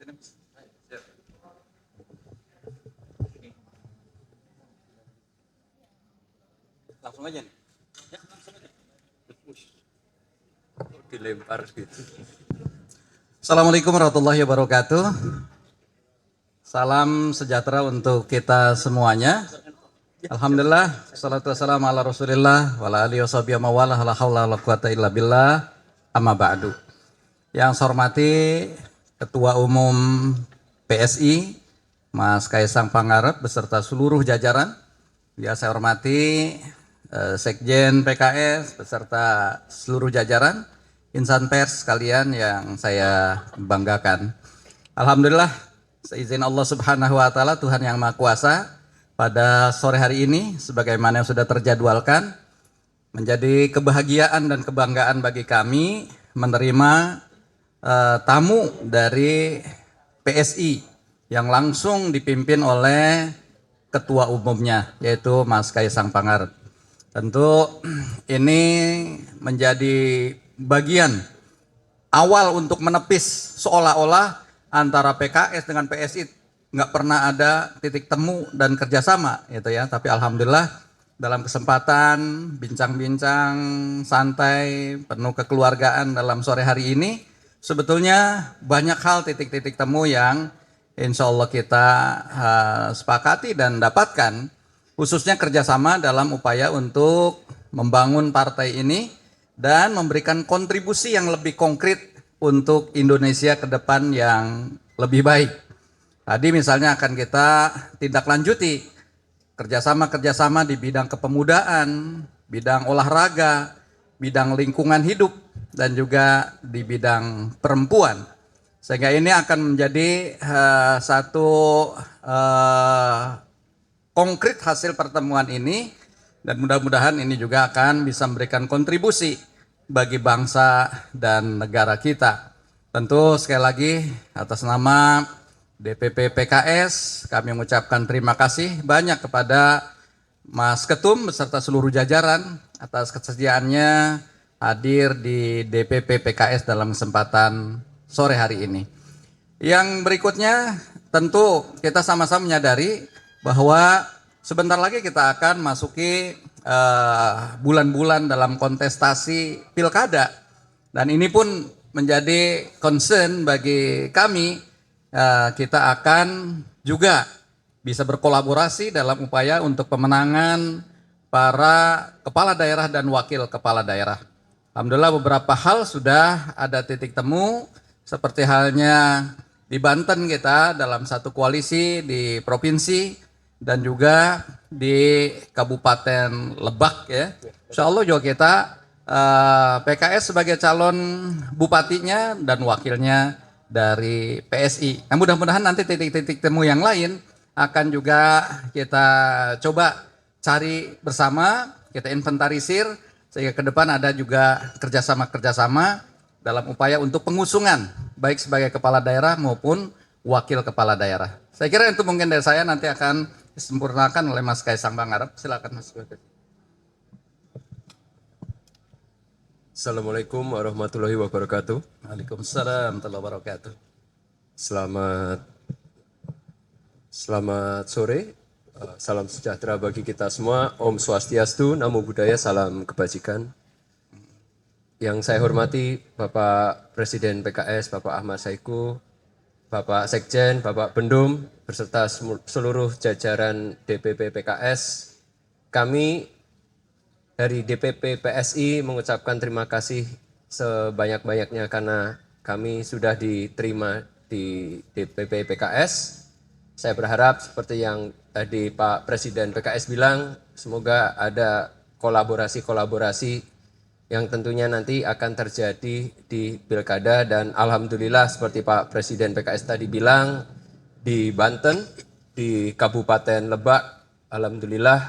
Langsung aja nih. Ya, langsung aja. Dilempar gitu. Assalamualaikum warahmatullahi wabarakatuh. Salam sejahtera untuk kita semuanya. Alhamdulillah, salatu wassalamu ala rasulillah wa ala alihi washabihi wa mawala la haula wala quwata illa billah, amma ba'du. Yang saya hormati Ketua Umum PSI Mas Kaisang Pangarep beserta seluruh jajaran. Yang saya hormati Sekjen PKS beserta seluruh jajaran, insan pers sekalian yang saya banggakan. Alhamdulillah, seizin Allah Subhanahu wa taala, Tuhan yang Maha Kuasa, pada sore hari ini sebagaimana yang sudah terjadwalkan, menjadi kebahagiaan dan kebanggaan bagi kami menerima tamu dari PSI yang langsung dipimpin oleh ketua umumnya, yaitu Mas Kaisang Pangarep. Tentu ini menjadi bagian awal untuk menepis seolah-olah antara PKS dengan PSI nggak pernah ada titik temu dan kerjasama, gitu ya. Tapi alhamdulillah dalam kesempatan bincang-bincang santai penuh kekeluargaan dalam sore hari ini, sebetulnya banyak hal titik-titik temu yang insya Allah kita sepakati dan dapatkan, khususnya kerjasama dalam upaya untuk membangun partai ini dan memberikan kontribusi yang lebih konkret untuk Indonesia ke depan yang lebih baik. Tadi misalnya akan kita tindak lanjuti kerjasama-kerjasama di bidang kepemudaan, bidang olahraga, bidang lingkungan hidup, dan juga di bidang perempuan. Sehingga ini akan menjadi satu konkret hasil pertemuan ini, dan mudah-mudahan ini juga akan bisa memberikan kontribusi bagi bangsa dan negara kita. Tentu sekali lagi atas nama DPP PKS kami mengucapkan terima kasih banyak kepada Mas Ketum beserta seluruh jajaran atas kesediaannya hadir di DPP PKS dalam kesempatan sore hari ini. Yang berikutnya tentu kita sama-sama menyadari bahwa sebentar lagi kita akan masuki bulan-bulan dalam kontestasi pilkada, dan ini pun menjadi concern bagi kami. Kita akan juga bisa berkolaborasi dalam upaya untuk pemenangan para kepala daerah dan wakil kepala daerah. Alhamdulillah beberapa hal sudah ada titik temu, seperti halnya di Banten kita dalam satu koalisi di provinsi dan juga di Kabupaten Lebak, ya. Insya Allah juga kita PKS sebagai calon bupatinya dan wakilnya dari PSI. Nah, mudah-mudahan nanti titik-titik temu yang lain akan juga kita coba cari bersama, kita inventarisir, sehingga ke depan ada juga kerjasama-kerjasama dalam upaya untuk pengusungan, baik sebagai kepala daerah maupun wakil kepala daerah. Saya kira itu mungkin dari saya, nanti akan disempurnakan oleh Mas Kaisang Pangarep. Silakan Mas. Assalamualaikum warahmatullahi wabarakatuh. Waalaikumsalam warahmatullahi wabarakatuh. Selamat sore. Salam sejahtera bagi kita semua. Om Swastiastu, Namo Buddhaya, salam kebajikan. Yang saya hormati Bapak Presiden PKS, Bapak Ahmad Saiku, Bapak Sekjen, Bapak Bendum, beserta seluruh jajaran DPP PKS. Kami dari DPP PSI mengucapkan terima kasih sebanyak-banyaknya karena kami sudah diterima di DPP PKS. Saya berharap seperti yang tadi Pak Presiden PKS bilang, semoga ada kolaborasi-kolaborasi yang tentunya nanti akan terjadi di pilkada, dan alhamdulillah seperti Pak Presiden PKS tadi bilang, di Banten, di Kabupaten Lebak, alhamdulillah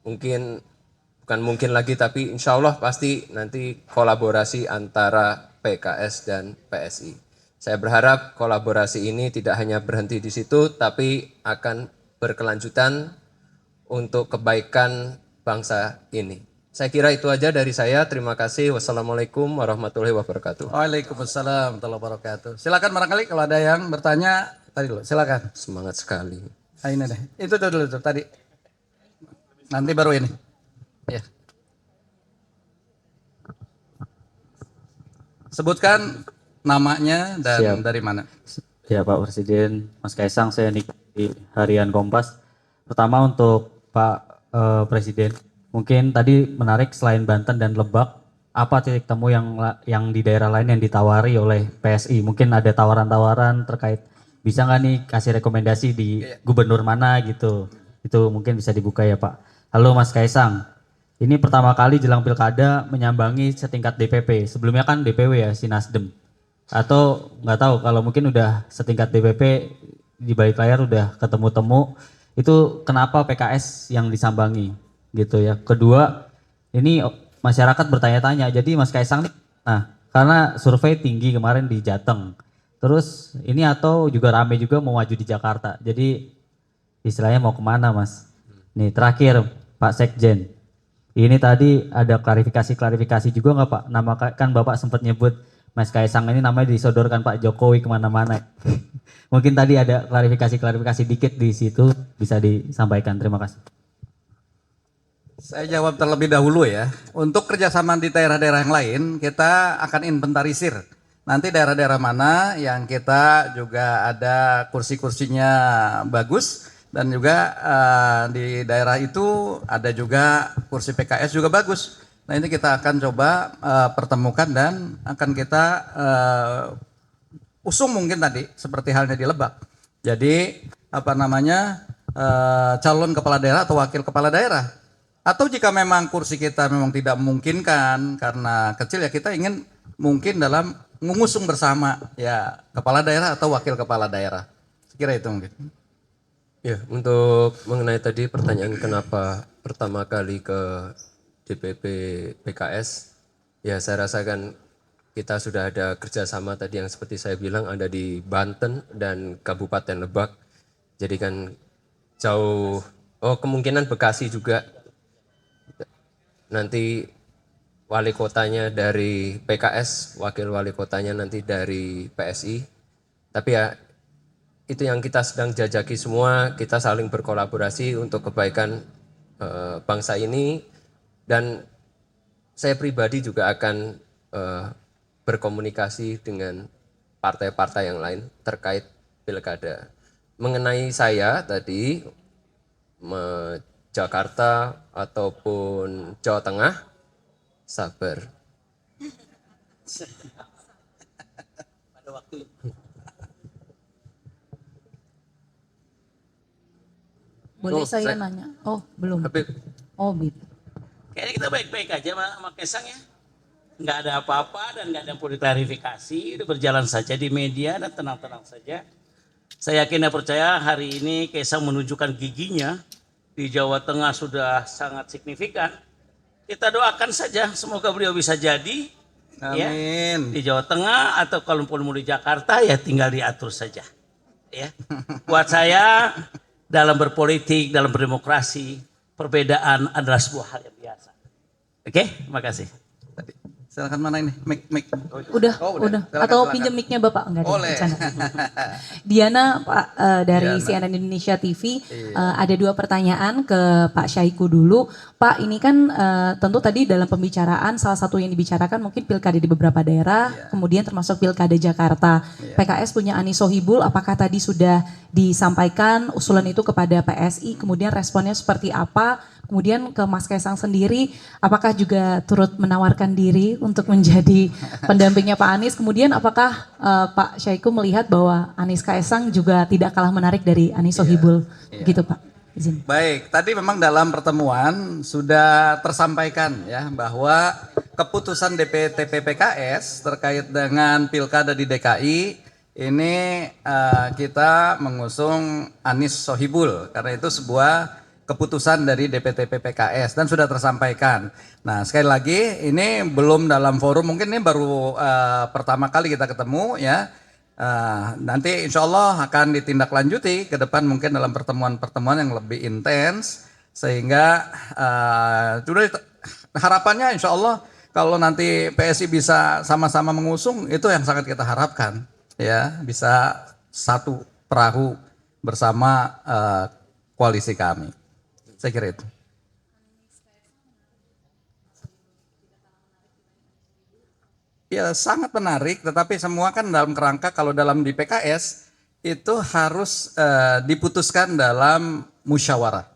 bukan mungkin lagi, tapi insya Allah pasti nanti kolaborasi antara PKS dan PSI. Saya berharap kolaborasi ini tidak hanya berhenti di situ, tapi akan berkelanjutan untuk kebaikan bangsa ini. Saya kira itu aja dari saya. Terima kasih. Wassalamualaikum warahmatullahi wabarakatuh. Waalaikumsalam warahmatullahi wabarakatuh. Silakan barangkali kalau ada yang bertanya tadi dulu. Silakan. Semangat sekali. Nah, ini deh. Itu tuh dulu tuh tadi. Nanti baru ini. Ya. Sebutkan namanya dan Siap. dari mana. Ya Pak Presiden, Mas Kaisang, saya Niki Harian Kompas. Pertama untuk Pak Presiden, mungkin tadi menarik selain Banten dan Lebak, apa titik temu yang di daerah lain yang ditawari oleh PSI? Mungkin ada tawaran-tawaran terkait bisa nggak nih kasih rekomendasi di gubernur mana gitu? Itu mungkin bisa dibuka ya Pak. Halo Mas Kaisang, ini pertama kali jelang pilkada menyambangi setingkat DPP. Sebelumnya kan DPW ya si Nasdem. Atau nggak tahu kalau mungkin udah setingkat DPP di balik layar udah ketemu-temu. Itu kenapa PKS yang disambangi gitu ya. Kedua, ini masyarakat bertanya-tanya. Jadi Mas Kaisang nih, nah karena survei tinggi kemarin di Jateng. Terus ini atau juga rame juga mau maju di Jakarta. Jadi istilahnya mau kemana Mas? Nih terakhir Pak Sekjen. Ini tadi ada klarifikasi juga nggak Pak? Nama kan Bapak sempat nyebut Mas Kaisang ini namanya disodorkan Pak Jokowi kemana-mana. Mungkin tadi ada klarifikasi dikit di situ bisa disampaikan. Terima kasih. Saya jawab terlebih dahulu ya. Untuk kerjasama di daerah-daerah yang lain, kita akan inventarisir. Nanti daerah-daerah mana yang kita juga ada kursi-kursinya bagus. Dan juga di daerah itu ada juga kursi PKS juga bagus. Nah ini kita akan coba pertemukan dan akan kita usung mungkin tadi seperti halnya di Lebak. Jadi apa namanya calon kepala daerah atau wakil kepala daerah. Atau jika memang kursi kita memang tidak memungkinkan karena kecil ya kita ingin mungkin dalam mengusung bersama ya kepala daerah atau wakil kepala daerah. Sekira itu mungkin. Ya, untuk mengenai tadi pertanyaan kenapa pertama kali ke DPP PKS, ya saya rasakan kita sudah ada kerjasama tadi yang seperti saya bilang ada di Banten dan Kabupaten Lebak. Jadi kan jauh, kemungkinan Bekasi juga. Nanti wali kotanya dari PKS, wakil wali kotanya nanti dari PSI. Tapi ya itu yang kita sedang jajaki semua, kita saling berkolaborasi untuk kebaikan bangsa ini. Dan saya pribadi juga akan berkomunikasi dengan partai-partai yang lain terkait pilkada. Mengenai saya tadi, Jakarta ataupun Jawa Tengah, sabar. Pada waktu Boleh saya nanya? Oh, belum. Habib, Oh, Bib. kayaknya kita baik-baik aja sama Kaisang ya. Nggak ada apa-apa dan nggak ada yang perlu diklarifikasi. Udah berjalan saja di media dan tenang-tenang saja. Saya yakin dan percaya hari ini Kaisang menunjukkan giginya di Jawa Tengah sudah sangat signifikan. Kita doakan saja semoga beliau bisa jadi. Amin. Ya, di Jawa Tengah atau kalau mau di Jakarta ya tinggal diatur saja. Ya. Buat saya dalam berpolitik, dalam berdemokrasi, perbedaan adalah sebuah hal yang biasa. Oke, terima kasih. Silakan mana ini? Mic. Udah, Oh, udah. Silakan, Atau silakan. pinjam mic-nya Bapak? Enggak ada, Boleh. bercanda. Diana, Pak, dari Diana. CNN Indonesia TV, ada dua pertanyaan ke Pak Syaiqo dulu. Pak, ini kan tentu tadi dalam pembicaraan, salah satu yang dibicarakan mungkin pilkada di beberapa daerah, kemudian termasuk pilkada Jakarta. PKS punya Anis Sohibul, apakah tadi sudah disampaikan usulan itu kepada PSI, kemudian responnya seperti apa? Kemudian ke Mas Kaisang sendiri, apakah juga turut menawarkan diri untuk menjadi pendampingnya Pak Anies? Kemudian apakah Pak Syaiqo melihat bahwa Anies Kaisang juga tidak kalah menarik dari Anis Sohibul? Gitu Pak, izin. Baik, tadi memang dalam pertemuan sudah tersampaikan ya bahwa keputusan DPTP PKS terkait dengan pilkada di DKI ini kita mengusung Anis Sohibul karena itu sebuah keputusan dari DPTP PKS dan sudah tersampaikan. Nah sekali lagi ini belum dalam forum, mungkin ini baru pertama kali kita ketemu ya. Nanti insya Allah akan ditindaklanjuti ke depan mungkin dalam pertemuan-pertemuan yang lebih intens sehingga sudah Harapannya insya Allah kalau nanti PSI bisa sama-sama mengusung, itu yang sangat kita harapkan. Ya, bisa satu perahu bersama koalisi kami. Saya kira itu. Ya sangat menarik, tetapi semua kan dalam kerangka kalau dalam di PKS itu harus diputuskan dalam musyawarah,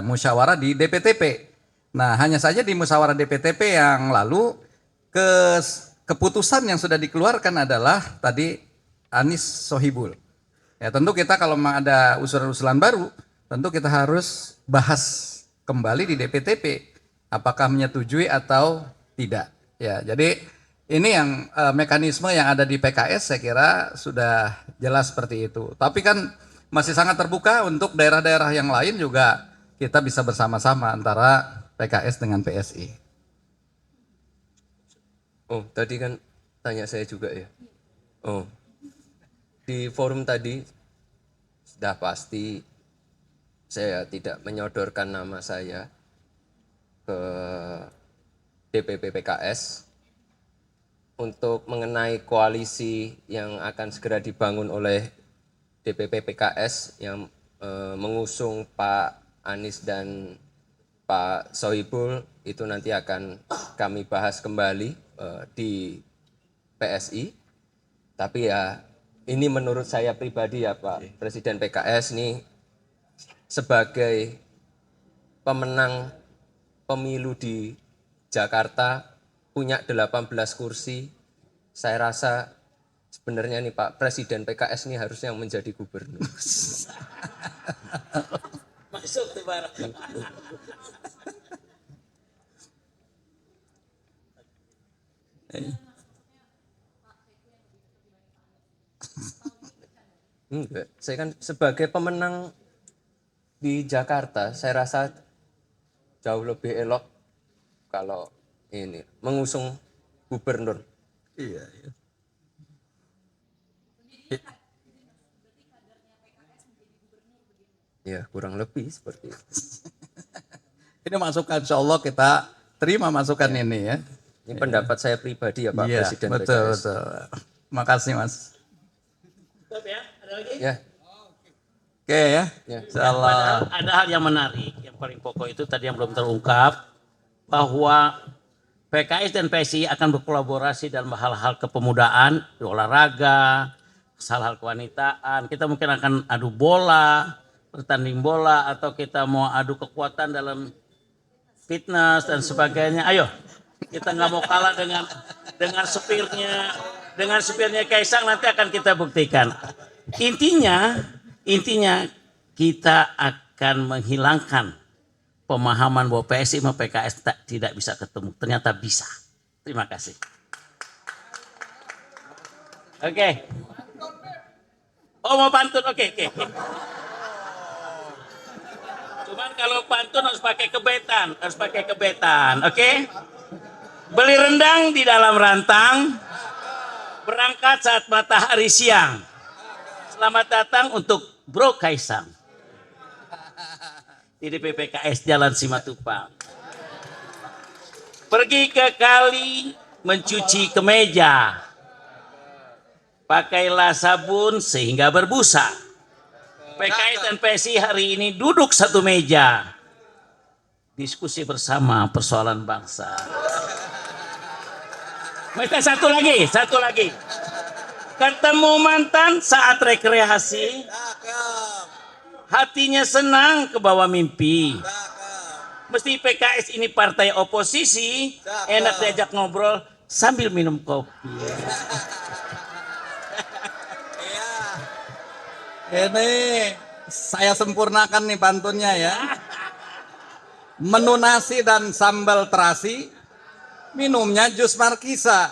musyawarah di DPTP. Nah hanya saja di musyawarah DPTP yang lalu keputusan yang sudah dikeluarkan adalah tadi Anies Sohibul. Ya tentu kita kalau memang ada usulan-usulan baru, tentu kita harus bahas kembali di DPTP apakah menyetujui atau tidak. Ya jadi ini yang mekanisme yang ada di PKS saya kira sudah jelas seperti itu. Tapi kan masih sangat terbuka untuk daerah-daerah yang lain juga kita bisa bersama-sama antara PKS dengan PSI. Oh, tadi kan tanya saya juga ya. Oh, di forum tadi sudah pasti saya tidak menyodorkan nama saya ke DPP PKS. Untuk mengenai koalisi yang akan segera dibangun oleh DPP PKS yang mengusung Pak Anies dan Pak Sohibul itu nanti akan kami bahas kembali di PSI. Tapi ya ini menurut saya pribadi ya Pak Presiden PKS ini sebagai pemenang pemilu di Jakarta punya 18 kursi, saya rasa sebenarnya nih Pak Presiden PKS ini harusnya yang menjadi gubernur. Masuk tuh Bar. Enggak, saya kan sebagai pemenang di Jakarta, saya rasa jauh lebih elok kalau ini mengusung gubernur. Iya. Ya kurang lebih seperti itu. Ini masukan insya Allah kita terima masukan ini ya. Ini pendapat saya pribadi ya Pak Iya, Presiden betul, PKS. betul. Makasih Mas. Stop ya, ada lagi? Ya, Oke ya. Ya. Insyaallah. Ada hal yang menarik, yang paling pokok itu tadi yang belum terungkap, bahwa PKS dan PSI akan berkolaborasi dalam hal-hal kepemudaan, di olahraga, hal-hal kewanitaan. Kita mungkin akan adu bola, bertanding bola, atau kita mau adu kekuatan dalam fitness dan sebagainya. Ayo, kita nggak mau kalah dengan supirnya Kaisang, nanti akan kita buktikan. Intinya kita akan menghilangkan pemahaman bahwa PSI sama PKS tidak bisa ketemu. Ternyata bisa. Terima kasih. Oke. Oh mau pantun, oke. Cuman kalau pantun harus pakai kebetan, oke? Beli rendang di dalam rantang, berangkat saat matahari siang. Selamat datang untuk Bro Kaisang. Di DPP PKS Jalan Simatupang. Pergi ke kali mencuci kemeja. Pakailah sabun sehingga berbusa. PKS dan PSI hari ini duduk satu meja. Diskusi bersama persoalan bangsa. Minta satu lagi. Ketemu mantan saat rekreasi. Hatinya senang ke bawah mimpi. Mesti PKS ini partai oposisi, enak diajak ngobrol sambil minum kopi. Ini saya sempurnakan nih pantunnya ya. Menu nasi dan sambal terasi, minumnya jus markisa.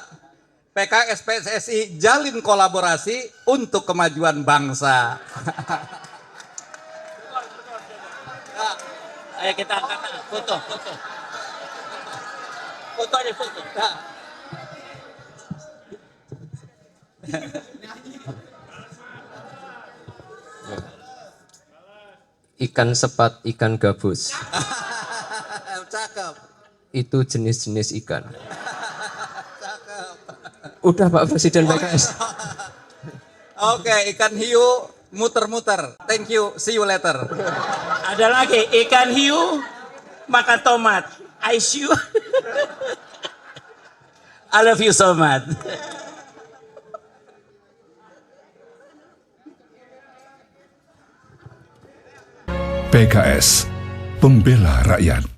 PKS PSSI jalin kolaborasi untuk kemajuan bangsa. Ayo kita angkat foto. Foto aja foto. Nah. ikan sepat, ikan gabus. Cakep. itu jenis-jenis ikan. Udah Pak Presiden PKS. Oke, ikan hiu muter-muter. Thank you, see you later. Ada lagi ikan hiu makan tomat. I see you. I love you so much. PKS, pembela rakyat.